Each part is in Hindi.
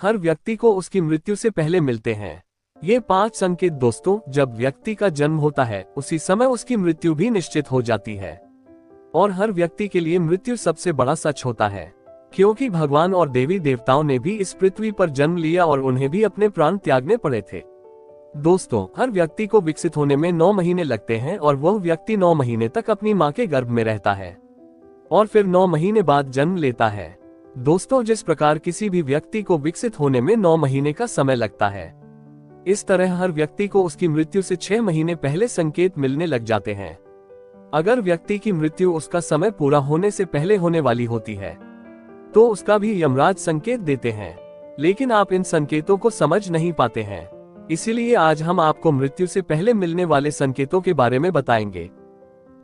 हर व्यक्ति को उसकी मृत्यु से पहले मिलते हैं। ये 5 संकेत दोस्तों, जब व्यक्ति का जन्म होता है उसी समय उसकी मृत्यु भी निश्चित हो जाती है। और हर व्यक्ति के लिए मृत्यु सबसे बड़ा सच होता है, क्योंकि भगवान और देवी देवताओं ने भी इस पृथ्वी पर जन्म लिया और उन्हें भी अपने प्राण त्यागने पड़े थे। दोस्तों, हर व्यक्ति को विकसित होने में 9 महीने लगते हैं और वह व्यक्ति 9 महीने तक अपनी मां के गर्भ में रहता है और फिर 9 महीने बाद जन्म लेता है। दोस्तों, जिस प्रकार किसी भी व्यक्ति को विकसित होने में 9 महीने का समय लगता है, इस तरह हर व्यक्ति को उसकी मृत्यु से 6 महीने पहले संकेत मिलने लग जाते हैं। अगर व्यक्ति की मृत्यु उसका समय पूरा होने से पहले होने वाली होती है तो उसका भी यमराज संकेत देते हैं, लेकिन आप इन संकेतों को समझ नहीं पाते हैं। इसीलिए आज हम आपको मृत्यु से पहले मिलने वाले संकेतों के बारे में बताएंगे।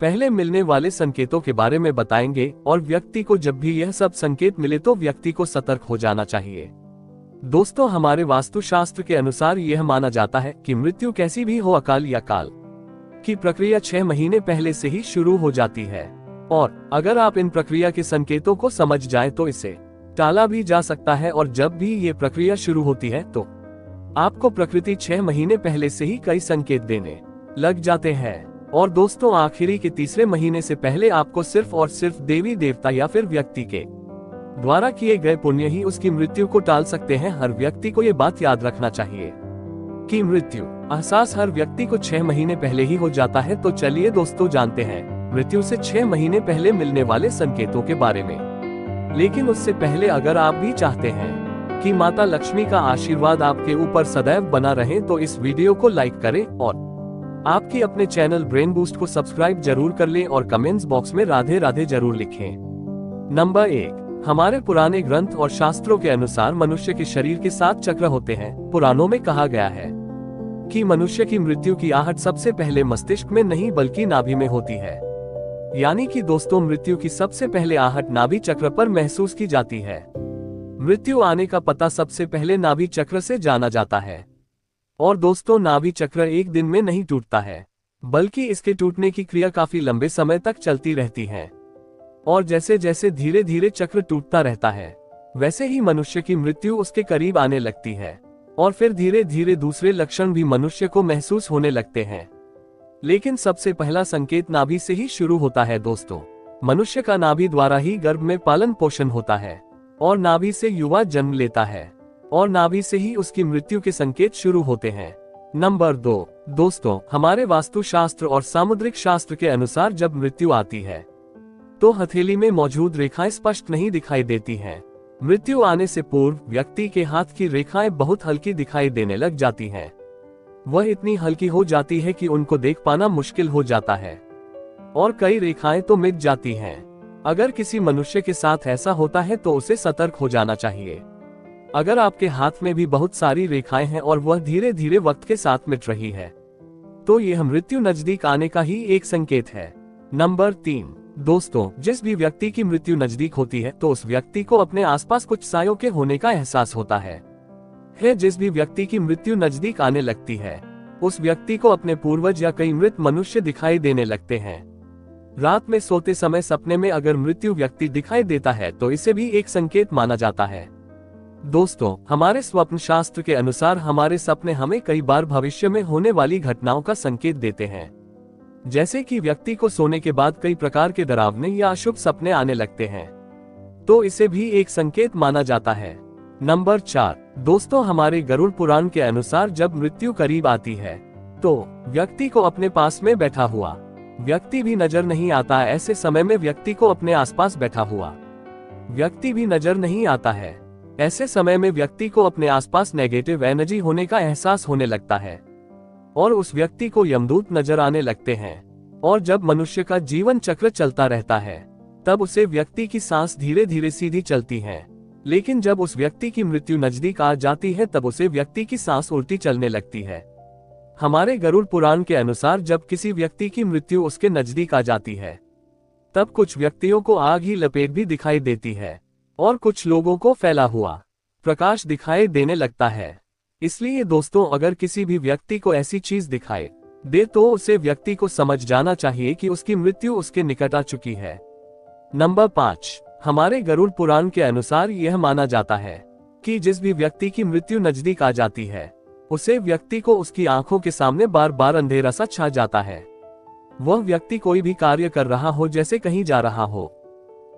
पहले मिलने वाले संकेतों के बारे में बताएंगे और व्यक्ति को जब भी यह सब संकेत मिले तो व्यक्ति को सतर्क हो जाना चाहिए। दोस्तों, हमारे वास्तुशास्त्र के अनुसार यह माना जाता है कि मृत्यु कैसी भी हो, अकाल या काल की प्रक्रिया 6 महीने पहले से ही शुरू हो जाती है और अगर आप इन प्रक्रिया के संकेतों को समझ जाएं तो इसे टाला भी जा सकता है। और जब भी ये प्रक्रिया शुरू होती है तो आपको प्रकृति 6 महीने पहले से ही कई संकेत देने लग जाते हैं। और दोस्तों, आखिरी के तीसरे महीने से पहले आपको सिर्फ और सिर्फ देवी देवता या फिर व्यक्ति के द्वारा किए गए पुण्य ही उसकी मृत्यु को टाल सकते हैं। हर व्यक्ति को ये बात याद रखना चाहिए कि मृत्यु एहसास हर व्यक्ति को 6 महीने पहले ही हो जाता है। तो चलिए दोस्तों, जानते हैं मृत्यु से 6 महीने पहले मिलने वाले संकेतों के बारे में। लेकिन उससे पहले अगर आप भी चाहते हैं कि माता लक्ष्मी का आशीर्वाद आपके ऊपर सदैव बना रहे तो इस वीडियो को लाइक करें और आपकी अपने चैनल ब्रेन बूस्ट को सब्सक्राइब जरूर कर लें और कमेंट्स बॉक्स में राधे राधे जरूर लिखें। नंबर 1, हमारे पुराने ग्रंथ और शास्त्रों के अनुसार मनुष्य के शरीर के 7 चक्र होते हैं। पुराणों में कहा गया है कि मनुष्य की मृत्यु की आहट सबसे पहले मस्तिष्क में नहीं बल्कि नाभि में होती है। यानी कि दोस्तों, मृत्यु की सबसे पहले आहट नाभि चक्र पर महसूस की जाती है। मृत्यु आने का पता सबसे पहले नाभि चक्र से जाना जाता है। और दोस्तों, नाभि चक्र एक दिन में नहीं टूटता है, बल्कि इसके टूटने की क्रिया काफी लंबे समय तक चलती रहती है। और जैसे जैसे धीरे धीरे चक्र टूटता रहता है, वैसे ही मनुष्य की मृत्यु उसके करीब आने लगती है और फिर धीरे धीरे दूसरे लक्षण भी मनुष्य को महसूस होने लगते हैं। लेकिन सबसे पहला संकेत नाभि से ही शुरू होता है। दोस्तों, मनुष्य का नाभि द्वारा ही गर्भ में पालन पोषण होता है और नाभि से युवा जन्म लेता है और नाभि से ही उसकी मृत्यु के संकेत शुरू होते हैं। नंबर 2, दोस्तों, हमारे वास्तुशास्त्र और सामुद्रिक शास्त्र के अनुसार जब मृत्यु आती है तो हथेली में मौजूद रेखाएं स्पष्ट नहीं दिखाई देती हैं। मृत्यु आने से पूर्व व्यक्ति के हाथ की रेखाएं बहुत हल्की दिखाई देने लग जाती हैं। वह इतनी हल्की हो जाती है कि उनको देख पाना मुश्किल हो जाता है और कई रेखाएं तो मिट जाती हैं। अगर किसी मनुष्य के साथ ऐसा होता है तो उसे सतर्क हो जाना चाहिए। अगर आपके हाथ में भी बहुत सारी रेखाएं हैं और वह धीरे धीरे वक्त के साथ मिट रही है तो यह मृत्यु नजदीक आने का ही एक संकेत है। नंबर 3, दोस्तों, जिस भी व्यक्ति की मृत्यु नजदीक होती है तो उस व्यक्ति को अपने आसपास कुछ सायों के होने का एहसास होता है। जिस भी व्यक्ति की मृत्यु नजदीक आने लगती है उस व्यक्ति को अपने पूर्वज या कई मृत मनुष्य दिखाई देने लगते हैं। रात में सोते समय सपने में अगर मृत्यु व्यक्ति दिखाई देता है तो इसे भी एक संकेत माना जाता है। दोस्तों, हमारे स्वप्न शास्त्र के अनुसार हमारे सपने हमें कई बार भविष्य में होने वाली घटनाओं का संकेत देते हैं। जैसे कि व्यक्ति को सोने के बाद कई प्रकार के डरावने या अशुभ सपने आने लगते हैं तो इसे भी एक संकेत माना जाता है। नंबर 4, दोस्तों, हमारे गरुड़ पुराण के अनुसार जब मृत्यु करीब आती है तो व्यक्ति को अपने पास में बैठा हुआ व्यक्ति भी नजर नहीं आता। ऐसे समय में व्यक्ति को अपने आसपास बैठा हुआ व्यक्ति भी नजर नहीं आता है। ऐसे समय में व्यक्ति को अपने आसपास नेगेटिव एनर्जी होने का एहसास होने लगता है और उस व्यक्ति को यमदूत नजर आने लगते हैं। और जब मनुष्य का जीवन चक्र चलता रहता है तब उसे व्यक्ति की सांस धीरे धीरे सीधी चलती है, लेकिन जब उस व्यक्ति की मृत्यु नजदीक आ जाती है तब उसे व्यक्ति की सांस उल्टी चलने लगती है। हमारे गरुड़ पुराण के अनुसार जब किसी व्यक्ति की मृत्यु उसके नजदीक आ जाती है तब कुछ व्यक्तियों को आग ही लपेट भी दिखाई देती है और कुछ लोगों को फैला हुआ प्रकाश दिखाई देने लगता है। इसलिए दोस्तों, अगर किसी भी व्यक्ति को ऐसी चीज दिखाई दे तो उसे व्यक्ति को समझ जाना चाहिए कि उसकी मृत्यु उसके निकट आ चुकी है। नंबर 5, हमारे गरुड़ पुराण के अनुसार यह माना जाता है कि जिस भी व्यक्ति की मृत्यु नजदीक आ जाती है, उसे व्यक्ति को उसकी आंखों के सामने बार बार अंधेरा सा छा जाता है। वह व्यक्ति कोई भी कार्य कर रहा हो, जैसे कहीं जा रहा हो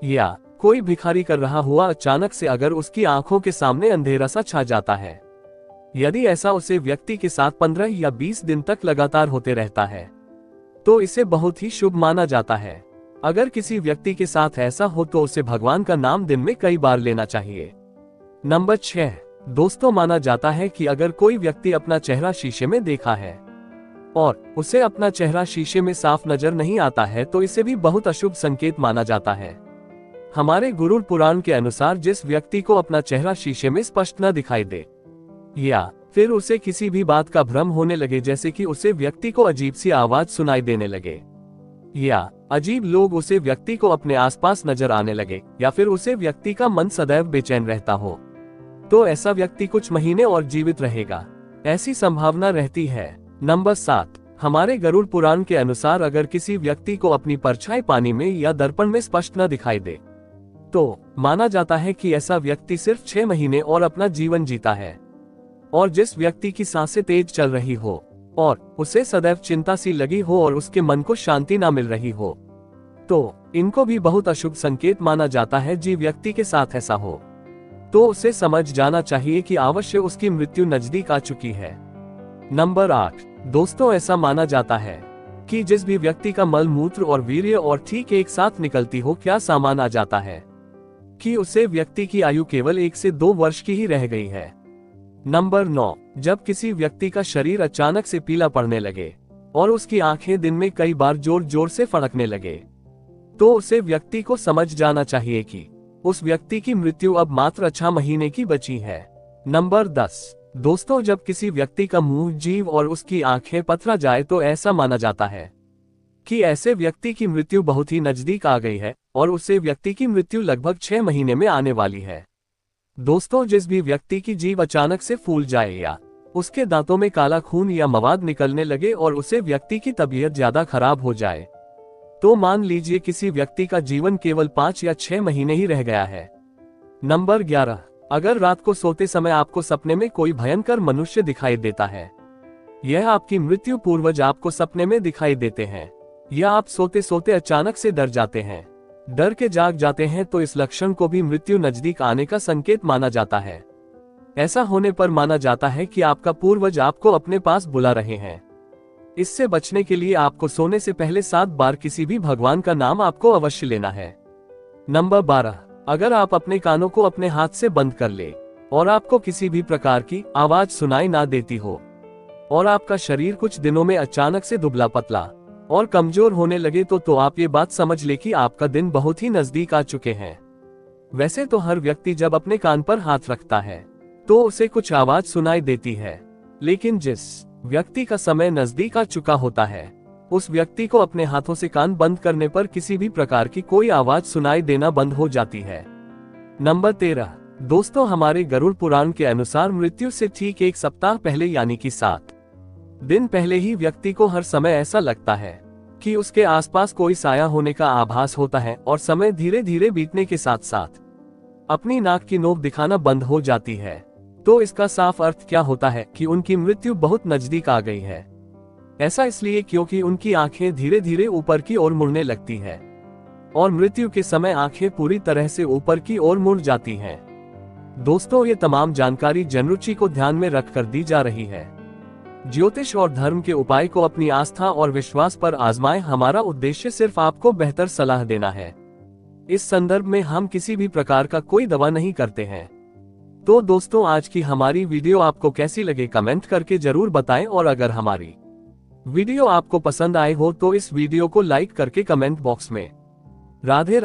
या कोई भिखारी कर रहा हुआ, अचानक से अगर उसकी आंखों के सामने अंधेरा सा छा जाता है, यदि ऐसा उसे व्यक्ति के साथ 15 या 20 दिन तक लगातार होते रहता है, तो इसे बहुत ही शुभ माना जाता है। अगर किसी व्यक्ति के साथ ऐसा हो तो उसे भगवान का नाम दिन में कई बार लेना चाहिए। नंबर 6, दोस्तों माना जाता है कि अगर कोई व्यक्ति अपना चेहरा शीशे में देखा है और उसे अपना चेहरा शीशे में साफ नजर नहीं आता है, तो इसे भी बहुत अशुभ संकेत माना जाता है। हमारे गुरुड़ पुराण के अनुसार जिस व्यक्ति को अपना चेहरा शीशे में स्पष्ट न दिखाई दे या फिर उसे किसी भी बात का भ्रम होने लगे, जैसे कि उसे व्यक्ति को अजीब सी आवाज सुनाई देने लगे या अजीब लोग उसे व्यक्ति को अपने आसपास नजर आने लगे या फिर उसे व्यक्ति का मन सदैव बेचैन रहता हो, तो ऐसा व्यक्ति कुछ महीने और जीवित रहेगा, ऐसी संभावना रहती है। नंबर 7, हमारे गरुड़ पुराण के अनुसार अगर किसी व्यक्ति को अपनी परछाई पानी में या दर्पण में स्पष्ट न दिखाई दे, तो माना जाता है कि ऐसा व्यक्ति सिर्फ 6 महीने और अपना जीवन जीता है। और जिस व्यक्ति की सांसें तेज चल रही हो और उसे सदैव चिंता सी लगी हो और उसके मन को शांति ना मिल रही हो, तो इनको भी बहुत अशुभ संकेत माना जाता है। जी व्यक्ति के साथ ऐसा हो तो उसे समझ जाना चाहिए कि अवश्य उसकी मृत्यु नजदीक आ चुकी है। नंबर 8, दोस्तों ऐसा माना जाता है कि जिस भी व्यक्ति का मल मूत्र और वीर्य और ठीक एक साथ निकलती हो, क्या सामान आ जाता है कि उसे व्यक्ति की आयु केवल 1 से 2 वर्ष की ही रह गई है। नंबर 9, जब किसी व्यक्ति का शरीर अचानक से पीला पड़ने लगे और उसकी आंखें दिन में कई बार जोर जोर से फड़कने लगे, तो उसे व्यक्ति को समझ जाना चाहिए कि उस व्यक्ति की मृत्यु अब मात्र 6 महीने की बची है। नंबर 10, दोस्तों जब किसी व्यक्ति का मुंह, जीभ और उसकी आंखें पथरा जाए, तो ऐसा माना जाता है कि ऐसे व्यक्ति की मृत्यु बहुत ही नजदीक आ गई है और उसे व्यक्ति की मृत्यु लगभग 6 महीने में आने वाली है। दोस्तों जिस भी व्यक्ति की जीभ अचानक से फूल जाए या उसके दांतों में काला खून या मवाद निकलने लगे और उसे व्यक्ति की तबीयत ज्यादा खराब हो जाए, तो मान लीजिए किसी व्यक्ति का जीवन केवल 5 या 6 महीने ही रह गया है। नंबर 11, अगर रात को सोते समय आपको सपने में कोई भयंकर मनुष्य दिखाई देता है, यह आपकी मृत्यु पूर्वज आपको सपने में दिखाई देते हैं या आप सोते सोते अचानक से डर जाते हैं, डर के जाग जाते हैं, तो इस लक्षण को भी मृत्यु नजदीक आने का संकेत माना जाता है। ऐसा होने पर माना जाता है कि आपका पूर्वज आपको अपने पास बुला रहे हैं। इससे बचने के लिए आपको सोने से पहले 7 बार किसी भी भगवान का नाम आपको अवश्य लेना है। नंबर 12, अगर आप अपने कानों को अपने हाथ से बंद कर ले और आपको किसी भी प्रकार की आवाज सुनाई ना देती हो और आपका शरीर कुछ दिनों में अचानक से दुबला पतला और कमजोर होने लगे, तो आप ये बात समझ ले कि आपका दिन बहुत ही नजदीक आ चुके हैं। वैसे तो हर व्यक्ति जब अपने कान पर हाथ रखता है तो उसे कुछ आवाज सुनाई देती है, लेकिन जिस व्यक्ति का समय नजदीक आ चुका होता है, उस व्यक्ति को अपने हाथों से कान बंद करने पर किसी भी प्रकार की कोई आवाज सुनाई देना बंद हो जाती है। नंबर 13, दोस्तों हमारे गरुड़ पुराण के अनुसार मृत्यु से ठीक 1 सप्ताह पहले यानी कि 7 दिन पहले ही व्यक्ति को हर समय ऐसा लगता है कि उसके आसपास कोई साया होने का आभास होता है और समय धीरे धीरे बीतने के साथ साथ अपनी नाक की नोक दिखाना बंद हो जाती है। तो इसका साफ अर्थ क्या होता है कि उनकी मृत्यु बहुत नजदीक आ गई है। ऐसा इसलिए क्योंकि उनकी आंखें धीरे धीरे ऊपर की ओर मुड़ने लगती है और मृत्यु के समय आंखें पूरी तरह से ऊपर की ओर मुड़ जाती हैं। दोस्तों ये तमाम जानकारी जनरुचि को ध्यान में रखकर दी जा रही है। ज्योतिष और धर्म के उपाय को अपनी आस्था और विश्वास पर आजमाएं। हमारा उद्देश्य सिर्फ आपको बेहतर सलाह देना है। इस संदर्भ में हम किसी भी प्रकार का कोई दवा नहीं करते हैं। तो दोस्तों आज की हमारी वीडियो आपको कैसी लगे कमेंट करके जरूर बताएं और अगर हमारी वीडियो आपको पसंद आए हो तो इस वीडियो को लाइक करके कमेंट बॉक्स में राधे